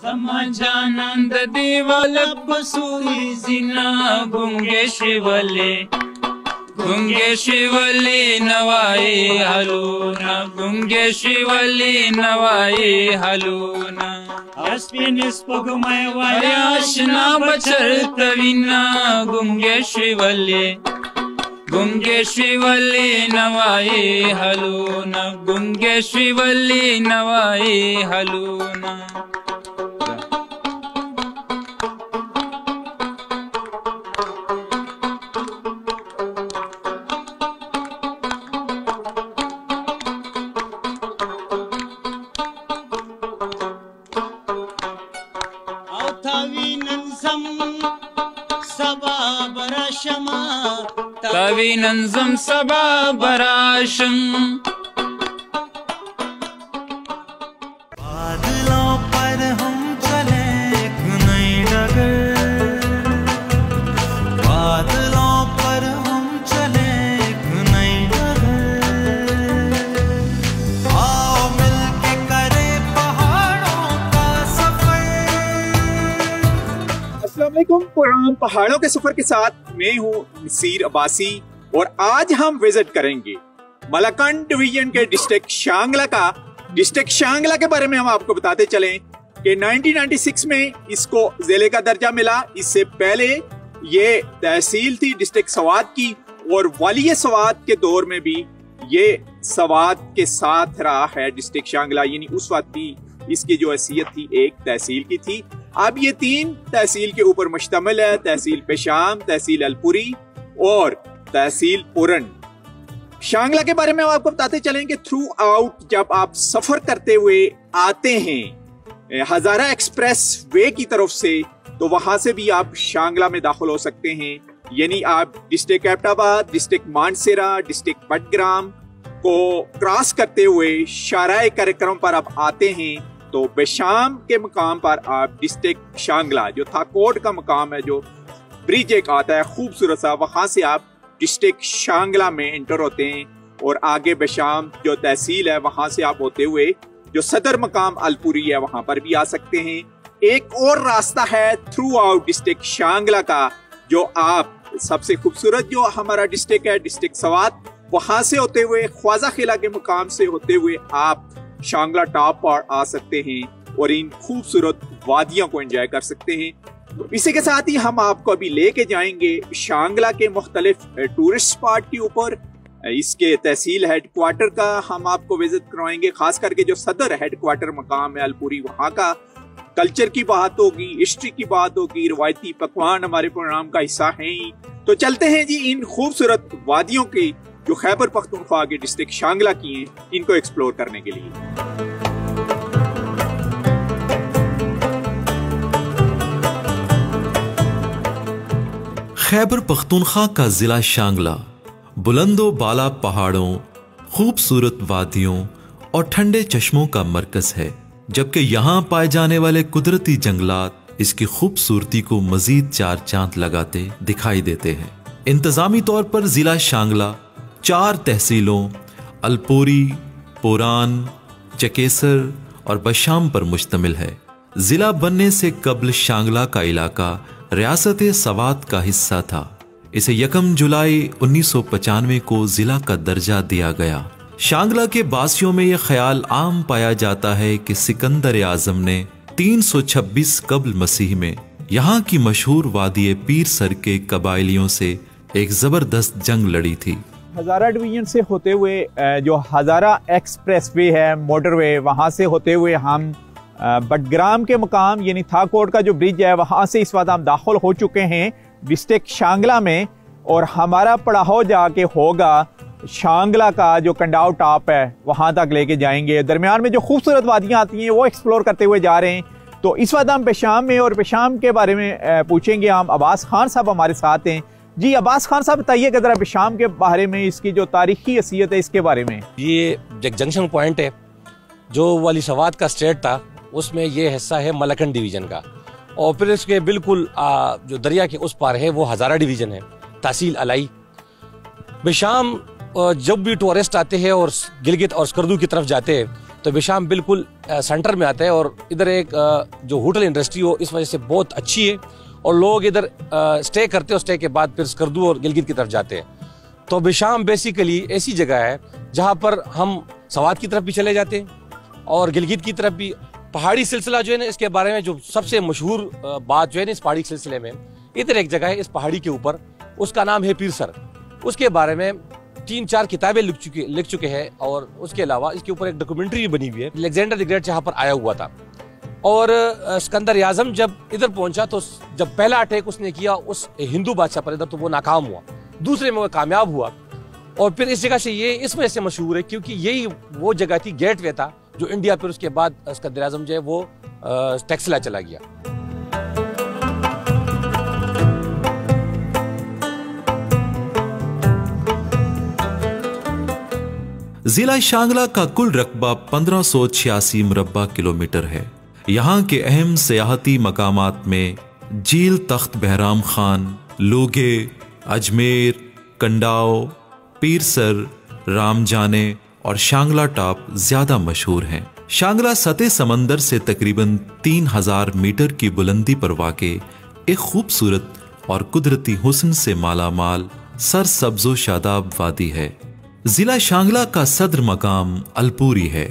समाजानंद देवल बसूरी जिना गुंगे शिवले नवाई हलूना गुंगे शिवले नवाई हलूना अस्मिनिस्पगमय वयाशना बचर तविना गुंगे शिवले नवाई हलूना गुंगे शिवले नवाई हलूना। तविनंजम सबा बराशम बादलों पर हम चले एक नई डगर, बादलों पर हम चले एक नई डगर, आओ मिलके करें पहाड़ों का सफर। अस्सलाम वालेकुम। प्रोग्राम पहाड़ों के सफर के साथ मैं हूँ नसीर अब्बासी और आज हम विजिट करेंगे मलकंड डिवीजन के डिस्ट्रिक्ट शांगला का। डिस्ट्रिक्ट शांगला के बारे में हम आपको बताते चलें कि 1996 में इसको जिले का दर्जा मिला। इससे पहले ये तहसील थी डिस्ट्रिक्ट सवात की और वालिय सवात के दौर में भी ये सवात के साथ रहा है डिस्ट्रिक्ट शांगला, यानी उस वक्त भी इसकी जो हैसियत थी एक तहसील की थी। अब ये 3 तहसील के ऊपर मुश्तमिल है, तहसील पेशाम, तहसील अलपुरी और तहसील उरन। शांगला के बारे में हम आपको बताते चलें कि थ्रू आउट जब आप सफर करते हुए आते हैं हजारा एक्सप्रेस वे की तरफ से तो वहां से भी आप शांगला में दाखिल हो सकते हैं। यानी आप district Abbottabad, district Mansehra, district Battagram को क्रॉस करते हुए शाराए कार्यक्रम पर आप आते हैं तो बेशाम के मकाम पर आप डिस्ट्रिक्ट शांगला जो थाकोट का मकाम है, जो ब्रिज एक आता है खूबसूरत सा, वहां से आप डिस्ट्रिक्ट शांगला में एंटर होते हैं और आगे बेशाम जो तहसील है वहां से आप होते हुए जो सदर मकाम अलपुरी है वहां पर भी आ सकते हैं। एक और रास्ता है थ्रू आउट डिस्ट्रिक्ट शांगला का, जो आप सबसे खूबसूरत जो हमारा डिस्ट्रिक्ट है डिस्ट्रिक्ट सवात, वहां से होते हुए ख्वाजा किला के मुकाम से होते हुए आप शांगला टॉप पर आ सकते हैं और इन खूबसूरत वादियों को एंजॉय कर सकते हैं। इसी के साथ ही हम आपको अभी लेके जाएंगे शांगला के मुख्तलिफ टूरिस्ट स्पॉट के ऊपर। इसके तहसील हेडक्वार्टर का हम आपको विजिट करवाएंगे, खास करके जो सदर हेडक्वार्टर मकाम है अलपुरी, वहाँ का कल्चर की बात होगी, हिस्ट्री की बात होगी, रवायती पकवान हमारे प्रोग्राम का हिस्सा हैं ही। तो चलते हैं जी इन खूबसूरत वादियों की जो खैबर पख्तूनख्वा के डिस्ट्रिक्ट शांगला की हैं, इनको एक्सप्लोर करने के लिए। खैबर पख्तूनख्वा का जिला शांगला बुलंदो बाला पहाड़ों, खूबसूरत वादियों और ठंडे चश्मों का मरकज है, जबकि यहाँ पाए जाने वाले कुदरती जंगलात इसकी खूबसूरती को मजीद 4 चांद लगाते दिखाई देते हैं। इंतजामी तौर पर जिला शांगला 4 तहसीलों अलपुरी, पुरान, चकेसर और बशाम पर मुश्तमिल है। जिला बनने से कबल शांगला का इलाका रियासत सवात का हिस्सा था। इसे 1 जुलाई 1995 को जिला का दर्जा दिया गया। शांगला के बासियों में यह ख्याल आम पाया जाता है कि सिकंदर आजम ने 326 कबल मसीह में यहाँ की मशहूर वादी पीर सर के कबाइलियों से एक जबरदस्त जंग लड़ी थी। हजारा डिवीजन से होते हुए जो हजारा एक्सप्रेस वे है, मोटरवे, वहाँ से होते हुए हम बटग्राम के मकाम यानी थाकोट का जो ब्रिज है वहाँ से इस वक्त हम दाखिल हो चुके हैं डिस्ट्रिक्ट शांगला में और हमारा पड़ाव जाके होगा शांगला का जो कंडाव टॉप है वहाँ तक लेके जाएंगे। दरमियान में जो खूबसूरत वादियाँ आती हैं वो एक्सप्लोर करते हुए जा रहे हैं। तो इस वक्त हम पेशाम में और पेशाम के बारे में पूछेंगे। हम अब्बास खान साहब हमारे साथ हैं। जी अब्बास खान साहब बताइए जरा पेशाम के बारे में, इसकी जो तारीखी हैसियत है इसके बारे में। ये एक जंक्शन पॉइंट है जो वाली सवात का स्टेट था, उसमें ये हिस्सा है मलकंड डिवीजन का, और फिर इसके बिल्कुल जो दरिया के उस पार है वो हजारा डिवीजन है, तहसील अलाई। पेशाम जब भी टूरिस्ट आते हैं और गिलगित और स्कर्दू की तरफ जाते हैं तो बिशाम बिल्कुल सेंटर में आता है और इधर एक जो होटल इंडस्ट्री हो इस वजह से बहुत अच्छी है और लोग इधर स्टे करते हैं। स्टे के बाद फिर स्कर्दू और गिलगित की तरफ जाते हैं। तो बिशाम बेसिकली ऐसी जगह है जहाँ पर हम सवात की तरफ भी चले जाते हैं और गिलगित की तरफ भी। पहाड़ी सिलसिला जो है ना, इसके बारे में जो सबसे मशहूर बात जो है ना इस पहाड़ी सिलसिले में, इधर एक जगह है इस पहाड़ी के ऊपर, उसका नाम है पीरसर। उसके बारे में 3-4 किताबें लिख चुके हैं और उसके अलावा इसके ऊपर एक डॉक्यूमेंट्री बनी हुई है। अलेक्जेंडर द ग्रेट यहाँ पर आया हुआ था और सिकंदर आजम जब इधर पहुंचा तो जब पहला अटैक उसने किया उस हिंदू बादशाह पर इधर, तो वो नाकाम हुआ, दूसरे में वो कामयाब हुआ। और फिर इस जगह से ये इस वजह से मशहूर है क्योंकि यही वो जगह थी, गेटवे था जो इंडिया, फिर उसके बाद सिकंदर आजम जो है वो टैक्सिला चला गया। जिला शांगला का कुल रकबा 1586 मुरब्बा किलोमीटर है। यहाँ के अहम सियाहती मकामात में झील तख्त बहराम खान, लोगे, अजमेर, कंडाओ, पीरसर, रामजाने और शांगला टॉप ज्यादा मशहूर हैं। शांगला सतह समंदर से तकरीबन 3000 मीटर की बुलंदी पर वाक़े एक खूबसूरत और कुदरती हुस्न से मालामाल सरसब्जो शादाब वादी है। जिला शांगला का सदर मकाम अलपुरी है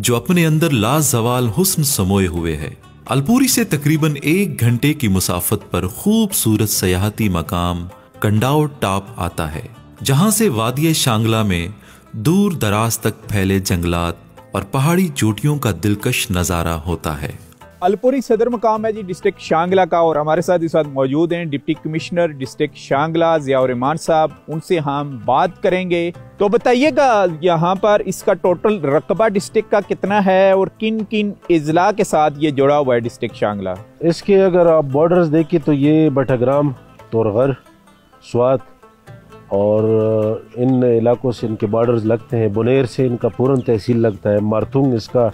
जो अपने अंदर लाजवाल हुस्न समोए हुए है। अलपुरी से तकरीबन 1 घंटे की मुसाफत पर खूबसूरत सयाहती मकाम कंडाओ टॉप आता है, जहां से वादिये शांगला में दूर दराज तक फैले जंगलात और पहाड़ी चोटियों का दिलकश नजारा होता है। अलपुरी सदर मकाम है जी डिस्ट्रिक्ट शांगला का और हमारे साथ इस वक्त मौजूद हैं deputy commissioner district Shangla Ziaur Rahman साहब। उनसे हम बात करेंगे। तो बताइएगा यहाँ पर इसका टोटल रकबा डिस्ट्रिक्ट का कितना है और किन किन इजला के साथ ये जुड़ा हुआ है डिस्ट्रिक्ट शांगला? इसके अगर आप बॉर्डर्स देखें तो ये बटग्राम, तोरगर, स्वात और इन इलाकों से इनके बॉर्डर्स लगते हैं। बुनेर से इनका पूरन तहसील लगता है। मारथुंग इसका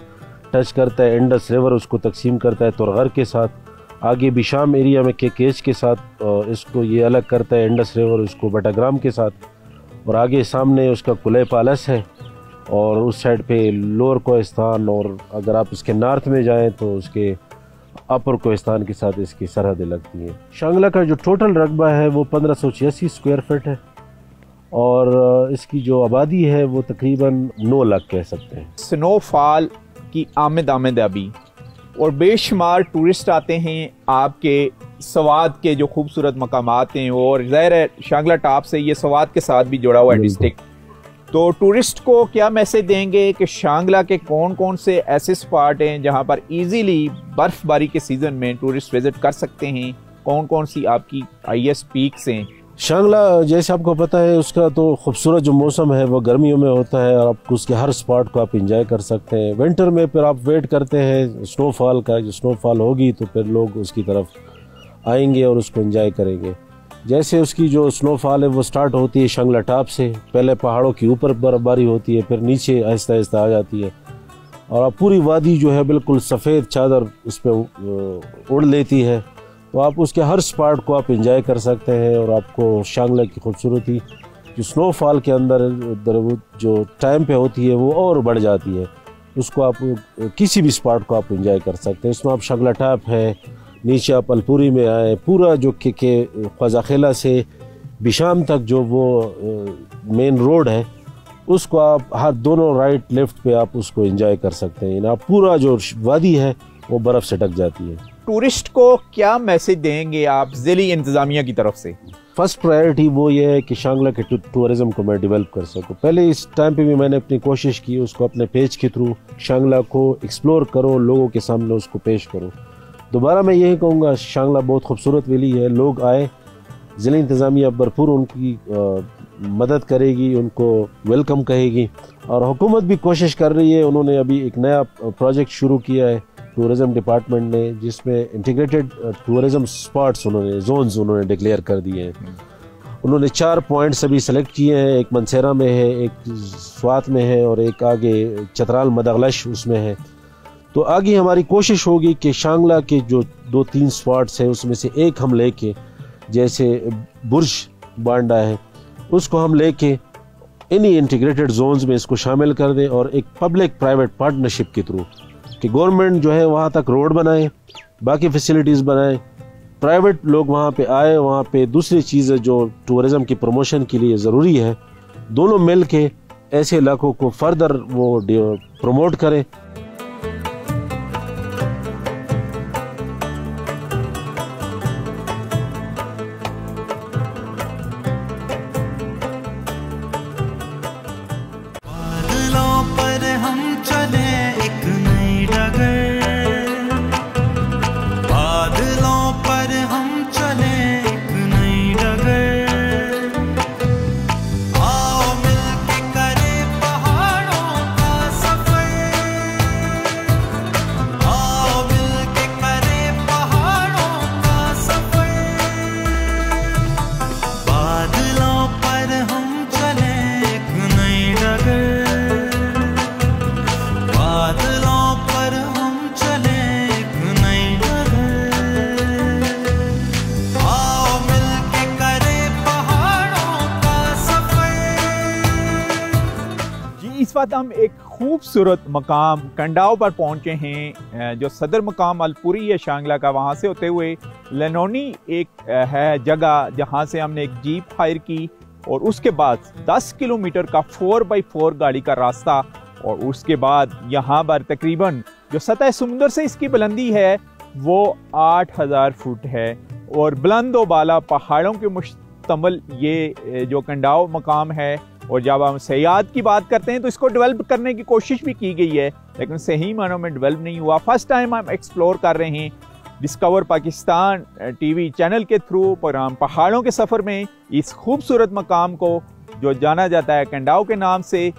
टच करता है, इंडस रिवर उसको तकसीम करता है तोरगर के साथ। आगे बिशाम एरिया में केकेच के साथ इसको ये अलग करता है, इंडस रिवर उसको बटाग्राम के साथ। और आगे सामने उसका कुले पालस है और उस साइड पे लोअर कोहिस्तान, और अगर आप इसके नॉर्थ में जाएं तो उसके अपर कोहिस्तान के साथ इसकी सरहदें लगती हैं। शांगला का जो टोटल रकबा है वो 1586 स्क्वायर फीट है और इसकी जो आबादी है वो तकरीबन 9 लाख कह सकते हैं। स्नोफॉल की आमद अभी और बेशुमार टूरिस्ट आते हैं आपके सवात के जो खूबसूरत मकामात हैं, और ज़ाहिर है शांगला टॉप से ये सवात के साथ भी जुड़ा हुआ है डिस्ट्रिक्ट। तो टूरिस्ट को क्या मैसेज देंगे कि शांगला के कौन कौन से ऐसे स्पॉट हैं जहां पर इजीली बर्फबारी के सीज़न में टूरिस्ट विजिट कर सकते हैं? कौन कौन सी आपकी हाईएस्ट पीक्स हैं? शांगला जैसे आपको पता है उसका तो खूबसूरत जो मौसम है वो गर्मियों में होता है और आप उसके हर स्पॉट को आप इंजॉय कर सकते हैं। विंटर में फिर आप वेट करते हैं स्नोफॉल का, जो स्नोफॉल होगी तो फिर लोग उसकी तरफ आएंगे और उसको एंजॉय करेंगे। जैसे उसकी जो स्नोफॉल है वो स्टार्ट होती है शांगला टॉप से, पहले पहाड़ों के ऊपर बर्फबारी होती है, फिर नीचे आहिस्ता आहिस्ता आ जाती है और आप पूरी वादी जो है बिल्कुल सफ़ेद चादर उस पर उड़ लेती है। तो आप उसके हर स्पॉट को आप एंजॉय कर सकते हैं और आपको शांगला की खूबसूरती जो स्नोफॉल के अंदर जो टाइम पे होती है वो और बढ़ जाती है। उसको आप किसी भी स्पॉट को आप एंजॉय कर सकते हैं। इसमें आप शांगला टॉप है, नीचे आप अलपुरी में आए, पूरा जो के ख्वाजाखेला से बिशाम तक जो वो मेन रोड है उसको आप हर दोनों राइट लेफ्ट पे आप उसको एंजॉय कर सकते हैं। आप पूरा जो वादी है वो बर्फ़ से ढक जाती है। टूरिस्ट को क्या मैसेज देंगे आप ज़िली इंतज़ामिया की तरफ से? फर्स्ट प्रायोरिटी वो ये है कि शांगला के टूरिज़्म को मैं डेवलप कर सकूं। पहले इस टाइम पे भी मैंने अपनी कोशिश की, उसको अपने पेज के थ्रू शांगला को एक्सप्लोर करो, लोगों के सामने उसको पेश करो। दोबारा मैं यही कहूँगा शांगला बहुत खूबसूरत वैली है, लोग आए, ज़िली इंतज़ामिया भरपूर उनकी मदद करेगी, उनको वेलकम कहेगी और हुकूमत भी कोशिश कर रही है। उन्होंने अभी एक नया प्रोजेक्ट शुरू किया है टूरिज़्म डिपार्टमेंट ने, जिसमें इंटीग्रेटेड टूरिज़्म स्पॉट्स जोन्स उन्होंने डिक्लेयर कर दिए हैं। उन्होंने 4 पॉइंट्स अभी सेलेक्ट किए हैं, एक मनसेरा में है, एक स्वात में है और एक आगे चतराल मदगलश उसमें है। तो आगे हमारी कोशिश होगी कि शांगला के जो 2-3 स्पॉट्स हैं उसमें से एक हम लेके, जैसे बुर्ज बांडा है उसको हम लेके इन्हीं इंटीग्रेटेड जोन्स में इसको शामिल कर दें और एक पब्लिक प्राइवेट पार्टनरशिप के थ्रू कि गवर्नमेंट जो है वहाँ तक रोड बनाए, बाकी फैसिलिटीज़ बनाए, प्राइवेट लोग वहाँ पे आए, वहाँ पे दूसरी चीज़ें जो टूरिज़्म की प्रमोशन के लिए ज़रूरी है, दोनों मिल के ऐसे इलाकों को फर्दर वो प्रमोट करें। बादलों पर हम चले एक नई डगर, बादलों पर हम चले एक नई डगर, आओ मिलके करें पहाड़ों का सफर, आओ मिलके करें पहाड़ों का सफर, बादलों पर हम चले एक नई डगर, बादलों पर हम चले एक नई डगर, आओ मिलके करें पहाड़ों का सफर। जी, इस वक्त हम एक खूबसूरत मकाम कंडाओ पर पहुंचे हैं, जो सदर मकाम अलपुरी है शांगला का। वहां से होते हुए लनोनी एक है जगह जहां से हमने एक जीप हायर की और उसके बाद 10 किलोमीटर का 4x4 गाड़ी का रास्ता, और उसके बाद यहाँ पर तकरीबन जो सतह समुंदर से इसकी बुलंदी है वो 8000 फुट है, और बुलंद व बाला पहाड़ों के मुश्तमिल ये जो कंडाओ मकाम है। और जब हम सयाहत की बात करते हैं तो इसको डेवलप करने की कोशिश भी की गई है, लेकिन सही मानों में डेवलप नहीं हुआ। फर्स्ट टाइम हम एक्सप्लोर कर रहे हैं डिस्कवर पाकिस्तान टीवी चैनल के थ्रू प्रोग्राम पहाड़ों के सफ़र में इस खूबसूरत मकाम को जो जाना जाता है कंडाओ के नाम से।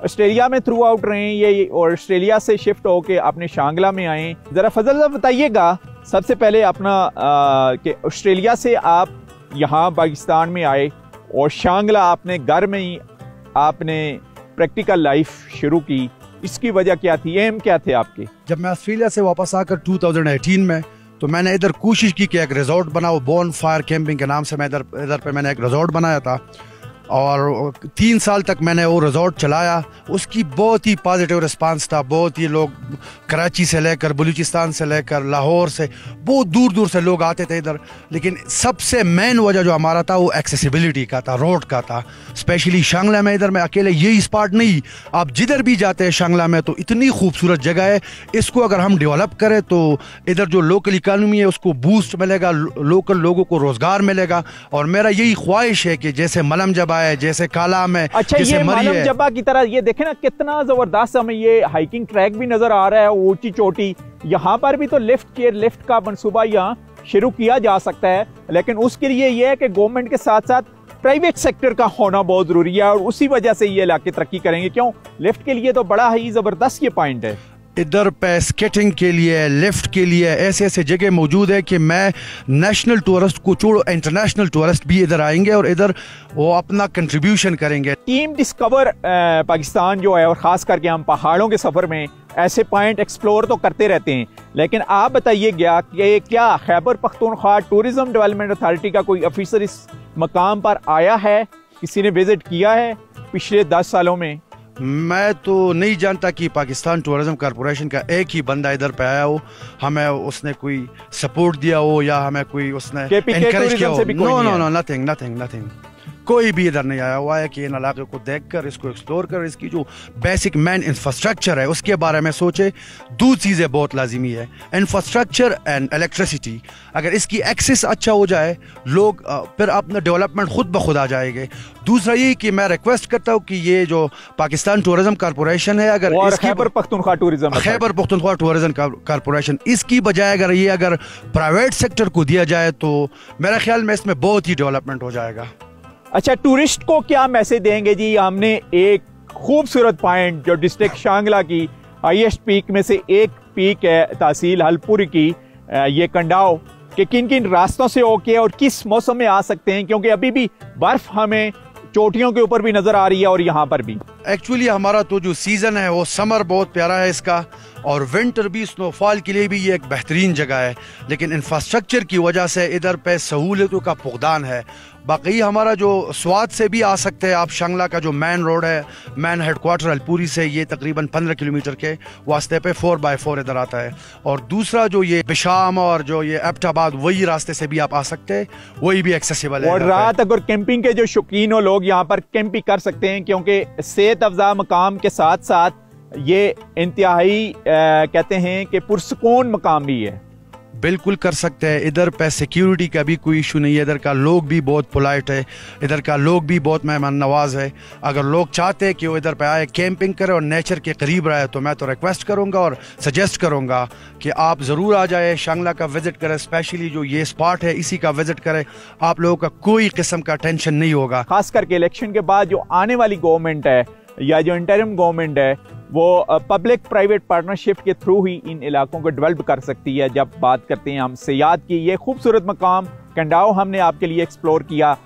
ऑस्ट्रेलिया में थ्रू आउट रहे हैं ये, और ऑस्ट्रेलिया से शिफ्ट होके अपने शांगला में आए। ज़रा फजल साहब बताइएगा सबसे पहले अपना कि ऑस्ट्रेलिया से आप यहाँ पाकिस्तान में आए और शांगला आपने घर में ही आपने प्रैक्टिकल लाइफ शुरू की, इसकी वजह क्या थी, एम क्या थे आपके? जब मैं ऑस्ट्रेलिया से वापस आकर 2018 में तो मैंने इधर कोशिश की कि एक रिजॉर्ट बनाओ, बोन फायर कैंपिंग के नाम से मैं इधर पे मैंने एक रिजॉर्ट बनाया था, और 3 साल तक मैंने वो रिजॉर्ट चलाया। उसकी बहुत ही पॉजिटिव रिस्पांस था, बहुत ही लोग कराची से लेकर बलूचिस्तान से लेकर लाहौर से बहुत दूर दूर से लोग आते थे इधर। लेकिन सबसे मेन वजह जो हमारा था वो एक्सेसिबिलिटी का था, रोड का था। स्पेशली शांगला में इधर में अकेले यही स्पॉट नहीं, आप जिधर भी जाते हैं शांगला में तो इतनी खूबसूरत जगह है। इसको अगर हम डेवलप करें तो इधर जो लोकल इकानमी है उसको बूस्ट मिलेगा, लोकल लोगों को रोजगार मिलेगा। और मेरा यही ख्वाहिश है कि जैसे मलम जबा है, जैसे काला में, अच्छा, जैसे ये मलम जबा की तरह ये देखे ना कितना जबरदस्त हमें ये हाइकिंग ट्रैक भी नजर आ रहा है, ऊंची चोटी। यहाँ पर भी तो लिफ्ट का मंसूबा यहाँ शुरू किया जा सकता है, लेकिन उसके लिए ये है कि गवर्नमेंट के साथ साथ प्राइवेट सेक्टर का होना बहुत जरूरी है, और उसी वजह से ये इलाके तरक्की करेंगे। क्यों, लिफ्ट के लिए तो बड़ा ही जबरदस्त ये पॉइंट है। इधर पे स्केटिंग के लिए, लिफ्ट के लिए ऐसे ऐसे जगह मौजूद है कि मैं नेशनल टूरिस्ट को छोड़ो इंटरनेशनल टूरिस्ट भी इधर आएंगे और इधर वो अपना कंट्रीब्यूशन करेंगे। टीम डिस्कवर पाकिस्तान जो है, और खास करके हम पहाड़ों के सफर में ऐसे पॉइंट एक्सप्लोर तो करते रहते हैं, लेकिन आप बताइए कि क्या Khyber Pakhtunkhwa tourism development authority का कोई ऑफिसर इस मकाम पर आया है, किसी ने विजिट किया है पिछले 10 सालों में? मैं तो नहीं जानता कि पाकिस्तान टूरिज्म कॉरपोरेशन का एक ही बंदा इधर पे आया हो, हमें उसने कोई सपोर्ट दिया हो या हमें कोई उसने एनकरेज किया हो। नो, नथिंग, कोई भी इधर नहीं आया हुआ है कि इन इलाके को देखकर, इसको एक्सप्लोर कर, इसकी जो बेसिक मैन इंफ्रास्ट्रक्चर है उसके बारे में सोचे। दो चीज़ें बहुत लाजिमी है, इंफ्रास्ट्रक्चर एंड इलेक्ट्रिसिटी। अगर इसकी एक्सेस अच्छा हो जाए तो फिर अपना डेवलपमेंट खुद ब खुद आ जाएंगे। दूसरा ये कि मैं रिक्वेस्ट करता हूँ कि ये जो पाकिस्तान टूरिज्म कॉरपोरेशन है, अगर खैबर पख्तूनख्वा टूरिज्म कॉरपोरेशन, इसकी बजाय अगर प्राइवेट सेक्टर को दिया जाए तो मेरे ख्याल में इसमें बहुत ही डेवलपमेंट हो जाएगा। अच्छा, टूरिस्ट को क्या मैसेज देंगे जी? हमने एक खूबसूरत पॉइंट जो डिस्ट्रिक्ट शांगला की हाईएस्ट पीक में से एक पीक है तहसील हलपुर की, ये कंडाओ, कि किन किन रास्तों से होके और किस मौसम में आ सकते हैं, क्योंकि अभी भी बर्फ हमें चोटियों के ऊपर भी नजर आ रही है और यहाँ पर भी। एक्चुअली हमारा तो जो सीजन है वो समर बहुत प्यारा है इसका, और विंटर भी स्नोफॉल के लिए भी ये एक बेहतरीन जगह है। लेकिन इंफ्रास्ट्रक्चर की वजह से इधर पे सहूलतों का फुकदान है। बाकी हमारा जो स्वात से भी आ सकते हैं आप, शांगला का जो मेन रोड है, मेन हेडक्वार्टर अलपुरी से, ये तकरीबन 15 किलोमीटर के वास्ते पे 4x4 इधर आता है। और दूसरा जो ये बिशाम और जो ये एबटाबाद, वही रास्ते से भी आप आ सकते हैं, वही भी एक्सेसिबल है। और रात अगर कैंपिंग के जो शौकीन हो लोग यहाँ पर कैंपिंग कर सकते हैं, क्योंकि सेहत अफजा मकाम के साथ साथ ये इंतहाई कहते हैं कि पुरसकून मकाम भी है। बिल्कुल कर सकते हैं। इधर पे सिक्योरिटी का भी कोई इशू नहीं है। इधर का लोग भी बहुत पोलाइट है, इधर का लोग भी बहुत मेहमान नवाज है। अगर लोग चाहते हैं कि वो इधर पे आए, कैंपिंग करें और नेचर के करीब रहे, तो मैं तो रिक्वेस्ट करूंगा और सजेस्ट करूंगा कि आप ज़रूर आ जाए, शांगला का विज़िट करें। स्पेशली जो ये स्पॉट है इसी का विज़िट करें, आप लोगों का कोई किस्म का टेंशन नहीं होगा। खास करके इलेक्शन के बाद जो आने वाली गवर्नमेंट है या जो इंटरिम गवर्नमेंट है, वो पब्लिक प्राइवेट पार्टनरशिप के थ्रू ही इन इलाकों को डेवलप कर सकती है। जब बात करते हैं हम सियाहत की, ये खूबसूरत मकाम कंडाओ हमने आपके लिए एक्सप्लोर किया।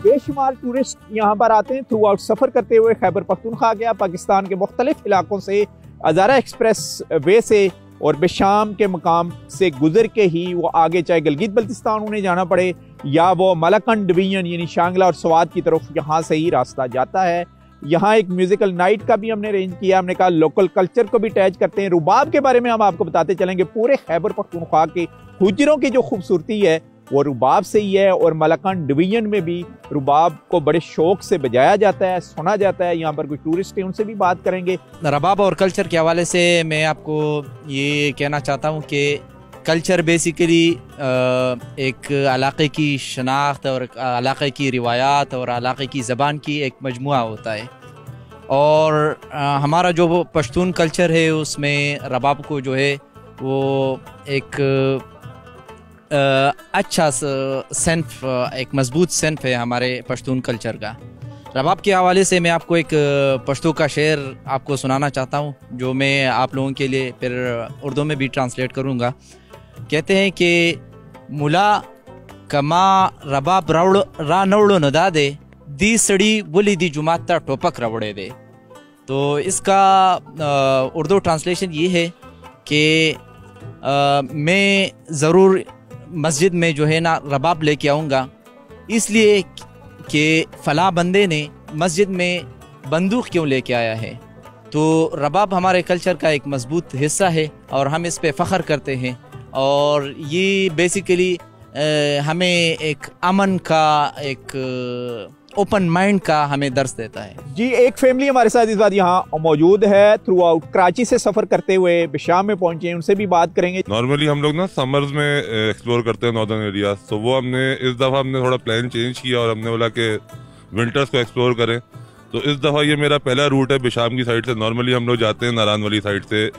बेशुमार टूरिस्ट यहाँ पर आते हैं थ्रू आउट सफ़र करते हुए। खैबर पख्तूनख्वा गया, पाकिस्तान के मुख्तलिफ इलाकों से हज़ारा एक्सप्रेस वे से और बेशाम के मकाम से गुजर के ही वो आगे, चाहे गलगित बल्तिस्तान उन्हें जाना पड़े या वो मलकंड डिवीजन यानी शांगला और स्वात की तरफ, यहाँ से ही रास्ता जाता है। यहाँ एक म्यूजिकल नाइट का भी हमने अरेंज किया। हमने कहा लोकल कल्चर को भी टैच करते हैं। रुबाब के बारे में हम आपको बताते चलेंगे। पूरे खैबर पख्तूनख्वा के हुजरों की जो खूबसूरती है वो रुबाब से ही है, और मलकंड डिवीजन में भी रुबाब को बड़े शौक से बजाया जाता है, सुना जाता है। यहाँ पर कोई टूरिस्ट है, उनसे भी बात करेंगे। रबाब और कल्चर के हवाले से मैं आपको ये कहना चाहता हूँ कि कल्चर बेसिकली एक इलाके की शनाख्त और इलाके की रिवायात और इलाके की ज़बान की एक मजमुआ होता है। और हमारा जो वो पश्तून कल्चर है उसमें रबाब को जो है वो एक अच्छा सेंफ, एक मजबूत सेंफ है हमारे पश्तून कल्चर का। रबाब के हवाले से मैं आपको एक पश्तो का शेर आपको सुनाना चाहता हूँ, जो मैं आप लोगों के लिए फिर उर्दू में भी ट्रांसलेट करूँगा। कहते हैं कि मुला कमा रबाब रा नवड़ो नदा दे, दी सड़ी बोली दी जुमाता टोपक रवड़े दे। तो इसका उर्दू ट्रांसलेशन ये है कि मैं ज़रूर मस्जिद में जो है ना रबाब लेके आऊँगा, इसलिए कि फ़लाँ बंदे ने मस्जिद में बंदूक क्यों लेके आया है। तो रबाब हमारे कल्चर का एक मजबूत हिस्सा है और हम इस पे फ़ख्र करते हैं। और ये बेसिकली हमें एक अमन का, एक ओपन माइंड का हमें दर्स देता है। जी, एक फैमिली हमारे साथ इस बार यहाँ मौजूद है। थ्रू आउट कराची से सफ़र करते हुए बेशाम में पहुंचे हैं, उनसे भी बात करेंगे। नॉर्मली हम लोग ना समर्स में एक्सप्लोर करते हैं नॉर्दर्न एरिया, तो वो हमने इस दफ़ा हमने थोड़ा प्लान चेंज किया और हमने बोला कि विंटर्स को एक्सप्लोर करें। तो इस दफ़ा ये मेरा पहला रूट है बेशाम की साइड से। नॉर्मली हम लोग जाते हैं नारान वाली साइड से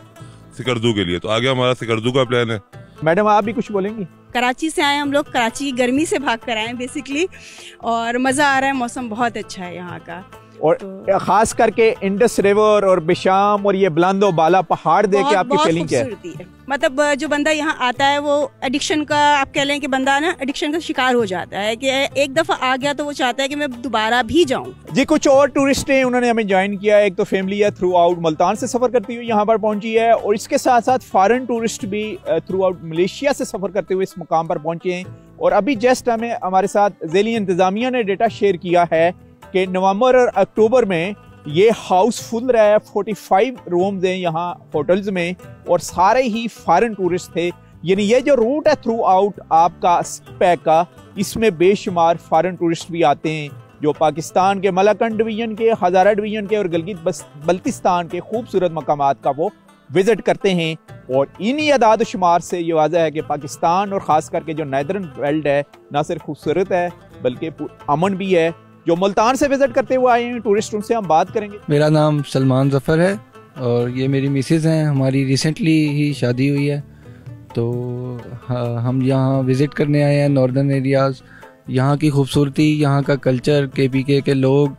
सिकरदू के लिए, तो आगे हमारा सिकरदू का प्लान है। मैडम, आप भी कुछ बोलेंगी? कराची से आए हम लोग, कराची की गर्मी से भाग कर आए बेसिकली, और मज़ा आ रहा है। मौसम बहुत अच्छा है यहाँ का। और तो खास करके इंडस रिवर और बेशाम और ये बुलंदो बाला पहाड़ देख के आपकी फीलिंग क्या है? मतलब जो बंदा यहाँ आता है वो एडिक्शन का, आप कह लें कि बंदा ना एडिक्शन का शिकार हो जाता है कि एक दफ़ा आ गया तो वो चाहता है कि मैं दोबारा भी जाऊँ। जी, कुछ और टूरिस्ट हैं, उन्होंने हमें ज्वाइन किया। एक तो फैमिली है थ्रू आउट मुल्तान से सफ़र करती हुई यहाँ पर पहुँची है, और इसके साथ साथ फॉरेन टूरिस्ट भी थ्रू आउट मलेशिया से सफ़र करते हुए इस मुकाम पर पहुँचे हैं। और अभी जस्ट हमें हमारे साथ ज़ेली इंतज़ामिया ने डेटा शेयर किया है कि नवंबर और अक्टूबर में ये हाउस फुल रहा है। 45 रूम्स हैं यहाँ होटल्स में, और सारे ही फॉरेन टूरिस्ट थे। यानी ये जो रूट है थ्रू आउट आपका पैक का, इसमें बेशुमार फॉरेन टूरिस्ट भी आते हैं जो पाकिस्तान के मलकंड डिवीजन के, हज़ारा डिवीजन के और गलगित बल्तिस्तान के खूबसूरत मकामात का वो विजिट करते हैं। और इन्हीं अदाद शुमार से ये वाज़ह है कि पाकिस्तान और ख़ास करके जो नॉर्दर्न बेल्ट है ना सिर्फ खूबसूरत है बल्कि अमन भी है। जो मुल्तान से विजिट करते हुए आए हैं टूरिस्ट, उनसे हम बात करेंगे। मेरा नाम सलमान ज़फ़र है और ये मेरी मिसेज़ हैं। हमारी रिसेंटली ही शादी हुई है, तो हम यहाँ विज़िट करने आए हैं नॉर्दर्न एरियाज़। यहाँ की खूबसूरती, यहाँ का कल्चर, KPK के लोग,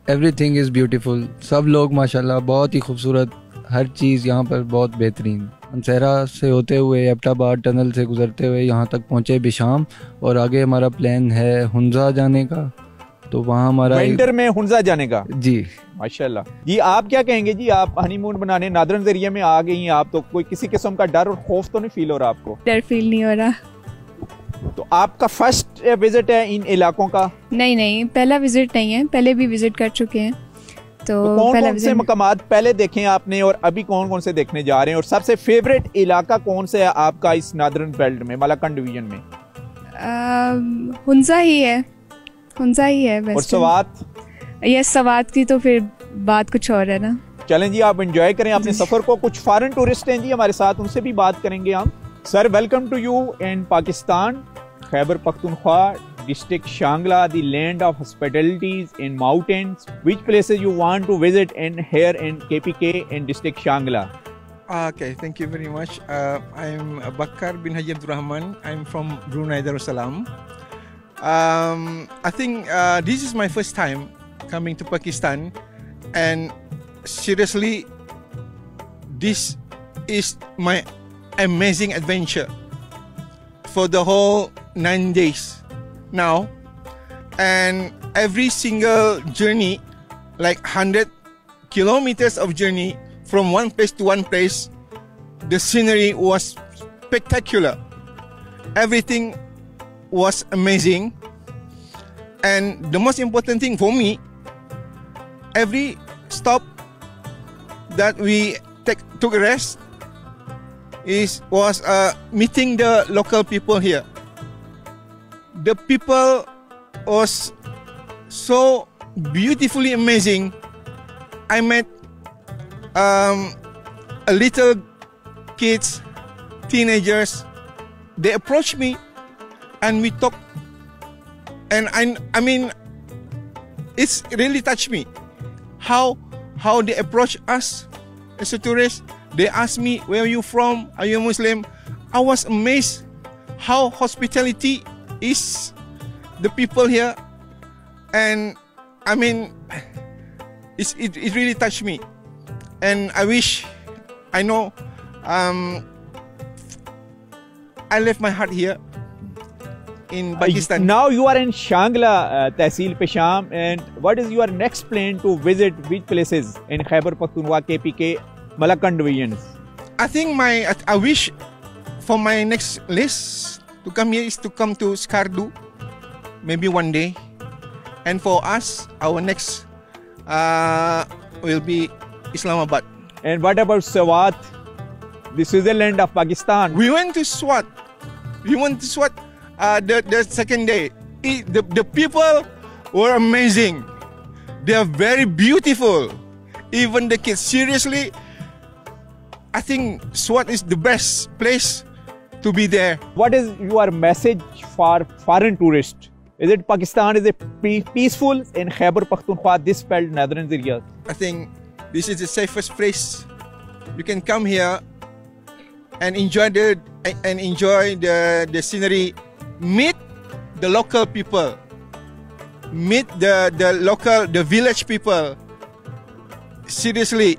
एवरीथिंग इज़ ब्यूटीफुल। सब लोग माशाल्लाह बहुत ही खूबसूरत, हर चीज़ यहाँ पर बहुत बेहतरीन। अंसहरा से होते हुए एबटाबाद टनल से गुजरते हुए यहाँ तक पहुँचे बिशाम, और आगे हमारा प्लान है हुंजा जाने का। तो वहाँ हमारा विंटर में हुंजा जाने का। जी माशाल्लाह जी। आप क्या कहेंगे जी, आप हनीमून बनाने नादरन एरिया में आ गई हैं आप, तो कोई किसी किस्म का डर और खौफ तो नहीं फील हो रहा आपको? डर फील नहीं हो रहा। तो आपका फर्स्ट विजिट है इन इलाकों का? नहीं, पहला विजिट नहीं है, पहले भी विजिट कर चुके हैं। तो कौन कौन से मकामात पहले देखे आपने और अभी कौन कौन से देखने जा रहे हैं, और सबसे फेवरेट इलाका कौन सा है आपका इस नादरन बेल्ट में, मलाकंड डिवीजन में? हुंजा ही है, हुंजा ही है। और सवात? यस, सवात की तो फिर बात कुछ और है ना। चलें जी, आप एंजॉय करें अपने सफर को। कुछ फॉरेन टूरिस्ट हैं जी हमारे साथ, उनसे भी बात करेंगे हम। Sir, welcome to you in Pakistan, Khyber Pakhtunkhwa, district Shangla, the land of hospitalities in mountains. Which places you want to visit in here in KPK in district Shangla? Okay, thank you very much. I'm Bakar bin Haji Abdul Rahman. I'm from Brunei Darussalam. I think this is my first time coming to Pakistan, and seriously, this is my amazing adventure for the whole 9 days now, and every single journey, like 100 kilometers of journey from one place to one place, the scenery was spectacular. Everything was amazing, and the most important thing for me, every stop that we took a rest was meeting the local people here. The people was so beautifully amazing. I met a little kids, teenagers. They approached me and we talked, and I mean, it's really touched me how they approach us as a tourist. They asked me, where are you from? Are you a Muslim? I was amazed how hospitality is the people here, and I mean, it really touched me, and I wish, I know, I left my heart here in Pakistan. Now you are in Shangla, Tehsil Pesham, and what is your next plan to visit? Which places in Khyber Pakhtunkhwa, KPK, Malakand divisions? I think I wish for my next list to come here is to come to Skardu, maybe one day, and for us, our next will be Islamabad. And what about Swat, the Switzerland of Pakistan? We went to Swat. The second day. The people were amazing. They are very beautiful. Even the kids. Seriously, I think Swat is the best place to be there. What is your message for foreign tourists? Is it Pakistan is peaceful in Khyber Pakhtunkhwa, this belt, northern areas? I think this is the safest place. You can come here and enjoy the scenery. Meet the local people. Meet the village people. Seriously,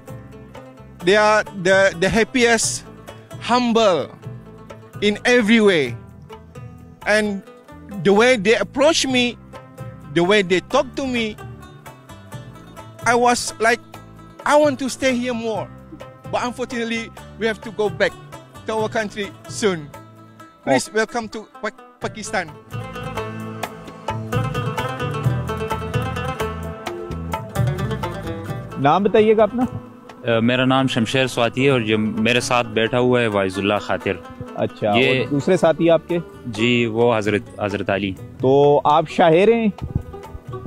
they are the happiest, humble in every way, and the way they approach me, the way they talk to me, I was like, I want to stay here more, but unfortunately we have to go back to our country soon. Please welcome to Pakistan. नाम बताइएगा अपना? मेरा नाम शमशेर स्वाति है, और जो मेरे साथ बैठा हुआ है वाइजुल्लाह खातिर। अच्छा, ये और दूसरे साथी आपके? जी, वो हजरत अली। तो आप शायर हैं,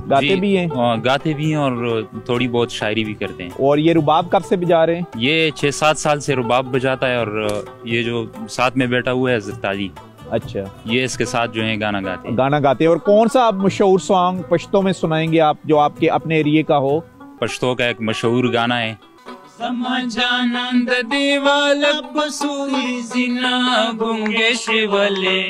गाते भी हैं? गाते भी हैं और थोड़ी बहुत शायरी भी करते हैं। और ये रुबाब कब से बजा रहे हैं? ये 6-7 साल से रुबाब बजाता है, और ये जो साथ में बैठा हुआ है हजरत अली, अच्छा, ये इसके साथ जो है गाना गाते हैं। और कौन सा आप मशहूर सॉन्ग पश्तो में सुनाएंगे आप, जो आपके अपने एरिया का हो? पश्तो का एक मशहूर गाना है, समझानंद दीवाल बसूरी जिना गुंगे शिवले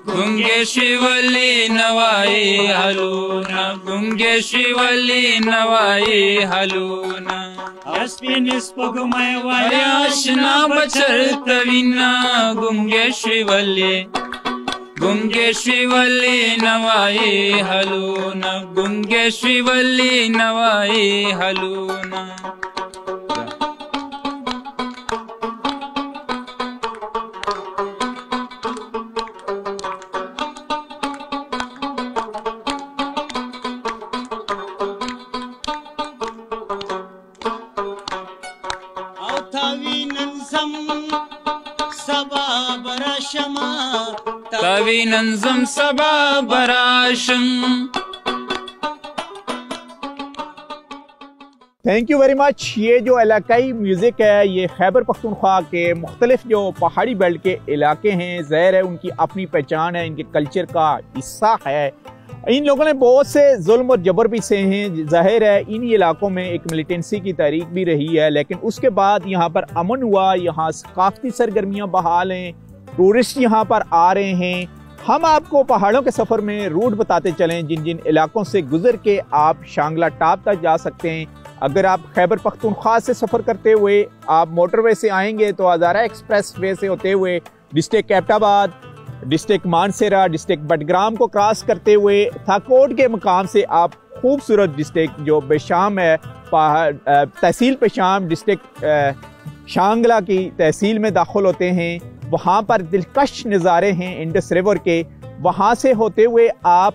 गुंगे शिवली नवाई हलूना, गुंगे शिवली नवाई हलूना, आशना बचर तविना, गुंगे शिवली नवाई हलूना, गुंगे शिवली नवाई हलूना। तवीनंजम सबा बराशम। Thank you very much. ये जो इलाकाई म्यूज़िक है ये खैबर पख्तूनख्वा के मुख्तलिफ जो पहाड़ी बेल्ट के इलाके हैं, ज़ाहिर है उनकी अपनी पहचान है, इनके कल्चर का हिस्सा है। इन लोगों ने बहुत से जुल्म और जबर भी सहे हैं। ज़ाहिर है इन इलाकों में एक मिलिटेंसी की तारीख भी रही है, लेकिन उसके बाद यहाँ पर अमन हुआ, यहाँ सकाफती सरगर्मियाँ बहाल हैं, टूरिस्ट यहाँ पर आ रहे हैं। हम आपको पहाड़ों के सफ़र में रूट बताते चलें जिन जिन इलाकों से गुजर के आप शांगला टॉप तक जा सकते हैं। अगर आप खैबर पख्तूनख्वा से सफ़र करते हुए आप मोटरवे से आएंगे तो हज़ारा एक्सप्रेस वे से होते हुए district Abbottabad, district Mansehra, district Batgram को क्रॉस करते हुए थाकोट के मकाम से आप खूबसूरत डिस्ट्रिक्ट जो बेशाम है, तहसील पेशाम डिस्ट्रिक्ट शांगला की तहसील में दाखिल होते हैं। वहाँ पर दिलकश नज़ारे हैं इंडस रिवर के। वहाँ से होते हुए आप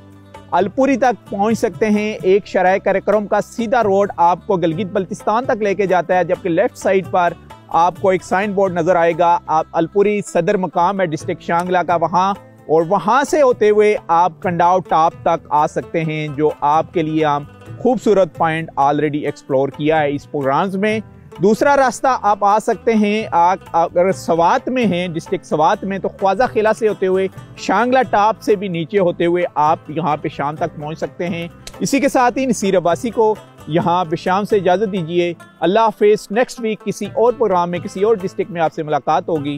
अलपुरी तक पहुँच सकते हैं। एक शराय कार्यक्रम का सीधा रोड आपको गिलगित बल्तिस्तान तक लेके जाता है, जबकि लेफ्ट साइड पर आपको एक साइन बोर्ड नज़र आएगा। आप अलपुरी सदर मकाम है डिस्ट्रिक्ट शांगला का वहाँ, और वहाँ से होते हुए आप कंडाव टॉप तक आ सकते हैं, जो आपके लिए हम खूबसूरत पॉइंट ऑलरेडी एक्सप्लोर किया है इस प्रोग्राम्स में। दूसरा रास्ता आप आ सकते हैं, अगर सवात में हैं, डिस्ट्रिक्ट सवात में, तो ख्वाजा किला से होते हुए शांगला टॉप से भी नीचे होते हुए आप यहाँ पे शाम तक पहुँच सकते हैं। इसी के साथ ही नसीर अब्बासी को यहाँ पे शाम से इजाज़त दीजिए। अल्लाह हाफिज़। नेक्स्ट वीक किसी और प्रोग्राम में किसी और डिस्ट्रिक्ट में आपसे मुलाकात होगी।